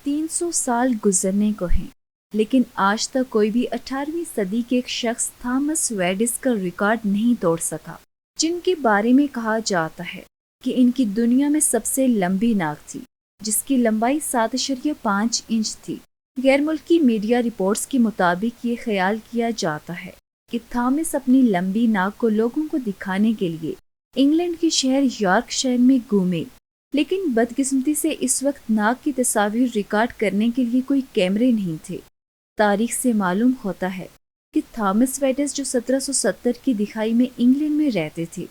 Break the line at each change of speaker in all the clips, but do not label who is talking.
300 سال گزرنے کو ہیں، لیکن آج تک کوئی بھی 18ویں صدی کے ایک شخص تھامس ویڈس کا ریکارڈ نہیں توڑ سکا، جن کے بارے میں کہا جاتا ہے کہ ان کی دنیا میں سب سے لمبی ناک تھی، جس کی لمبائی 7.5 انچ تھی۔ غیر ملکی میڈیا رپورٹس کے مطابق یہ خیال کیا جاتا ہے کہ تھامس اپنی لمبی ناک کو لوگوں کو دکھانے کے لیے انگلینڈ کے شہر یارک شائر میں گھومے، لیکن بدقسمتی سے اس وقت ناک کی تصاویر ریکارڈ کرنے کے لیے کوئی کیمرے نہیں تھے۔ تاریخ سے معلوم ہوتا ہے کہ تھامس ویڈس، جو 1770 کی دہائی میں انگلینڈ میں رہتے تھے،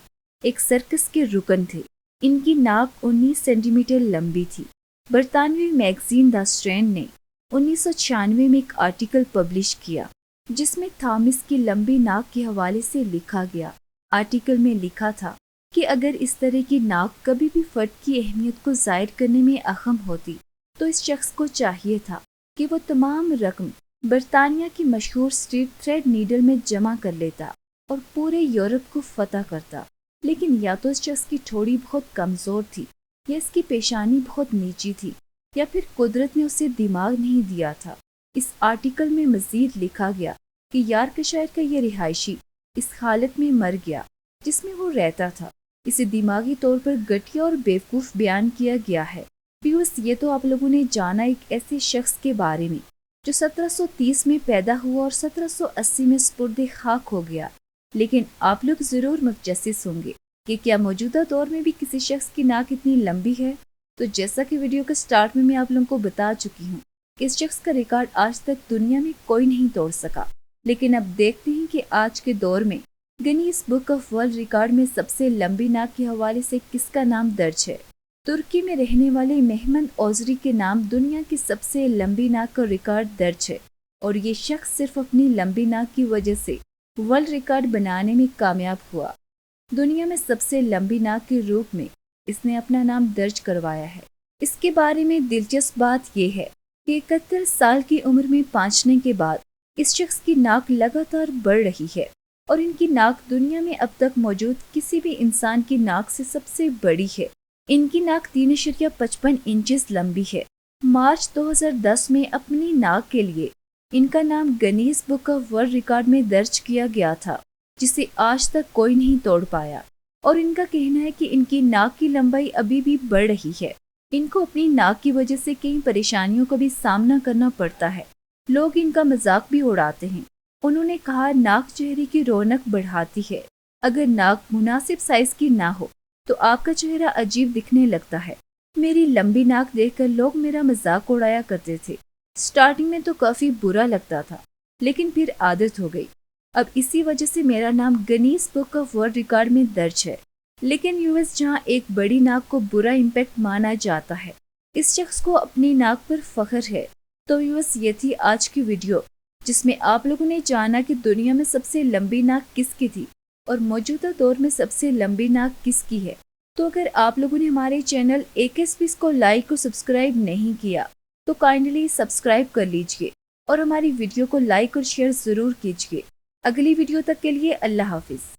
ایک سرکس کے رکن تھے۔ ان کی ناک 19 سینٹی میٹر لمبی تھی۔ برطانوی میگزین دا اسٹرینڈ نے 1996 میں ایک آرٹیکل پبلش کیا جس میں تھامس کی لمبی ناک کے حوالے سے لکھا گیا۔ آرٹیکل میں لکھا تھا کہ اگر اس طرح کی ناک کبھی بھی فرد کی اہمیت کو ظاہر کرنے میں اہم ہوتی تو اس شخص کو چاہیے تھا کہ وہ تمام رقم برطانیہ کی مشہور اسٹریٹ تھریڈ نیڈل میں جمع کر لیتا اور پورے یورپ کو فتح کرتا، لیکن یا تو اس شخص کی ٹھوڑی بہت کمزور تھی، یا اس کی پیشانی بہت نیچی تھی، یا پھر قدرت نے اسے دماغ نہیں دیا تھا۔ اس آرٹیکل میں مزید لکھا گیا کہ یارکشائر کا یہ رہائشی اس حالت میں مر گیا جس میں وہ رہتا تھا۔ اسے دماغی طور پر گٹیا اور بیوقوف بیان کیا گیا ہے۔ ویورز، یہ تو آپ لوگوں نے جانا ایک ایسے شخص کے بارے میں جو 1730 میں پیدا ہوا اور 1780 میں سپرد خاک ہو گیا، لیکن آپ لوگ ضرور متجسس ہوں گے کہ کیا موجودہ دور میں بھی کسی شخص کی ناک اتنی لمبی ہے؟ تو جیسا کہ ویڈیو کے سٹارٹ میں آپ لوگوں کو بتا چکی ہوں کہ اس شخص کا ریکارڈ آج تک دنیا میں کوئی نہیں توڑ سکا، لیکن اب دیکھتے ہیں کہ آج کے دور میں Guinness book of world record میں سب سے لمبی ناک کے حوالے سے کس کا نام درج ہے۔ ترکی میں رہنے والے مہمن اوزری کے نام دنیا کی سب سے لمبی ناک کا ریکارڈ درج ہے، اور یہ شخص صرف اپنی لمبی ناک کی وجہ سے ورلڈ ریکارڈ بنانے میں کامیاب ہوا۔ دنیا میں سب سے لمبی ناک کے روپ میں اس نے اپنا نام درج کروایا ہے۔ اس کے بارے میں دلچسپ بات یہ ہے کہ 71 سال کی عمر میں پہنچنے کے بعد اس شخص کی ناک لگاتار بڑھ رہی ہے، اور ان کی ناک دنیا میں اب تک موجود کسی بھی انسان کی ناک سے سب سے بڑی ہے۔ ان کی ناک 3.55 انچز لمبی ہے۔ مارچ 2010 میں اپنی ناک کے لیے ان کا نام Guinness book of world record میں درج کیا گیا تھا، جسے آج تک کوئی نہیں توڑ پایا، اور ان کا کہنا ہے کہ ان کی ناک کی لمبائی ابھی بھی بڑھ رہی ہے۔ ان کو اپنی ناک کی وجہ سے کئی پریشانیوں کا بھی سامنا کرنا پڑتا ہے۔ لوگ ان کا مذاق بھی اڑاتے ہیں۔ انہوں نے کہا، ناک چہرے کی رونق بڑھاتی ہے۔ اگر ناک مناسب سائز کی نہ ہو تو آپ کا چہرہ عجیب دکھنے لگتا ہے۔ میری لمبی ناک دیکھ کر لوگ میرا مذاق اڑایا کرتے تھے۔ سٹارٹنگ میں تو کافی برا لگتا تھا، لیکن پھر عادت ہو گئی۔ اب اسی وجہ سے میرا نام Guinness book of world record میں درج ہے۔ لیکن یوایس جہاں ایک بڑی ناک کو برا امپیکٹ مانا جاتا ہے، اس شخص کو اپنی ناک پر فخر ہے۔ تو یوایس، یہ تھی آج کی ویڈیو، جس میں آپ لوگوں نے جانا کہ دنیا میں سب سے لمبی ناک کس کی تھی اور موجودہ دور میں سب سے لمبی ناک کس کی ہے۔ تو اگر آپ لوگوں نے ہمارے چینل AKSPs کو لائک اور سبسکرائب نہیں کیا تو کائنڈلی سبسکرائب کر لیجئے، اور ہماری ویڈیو کو لائک اور شیئر ضرور کیجئے۔ اگلی ویڈیو تک کے لیے اللہ حافظ۔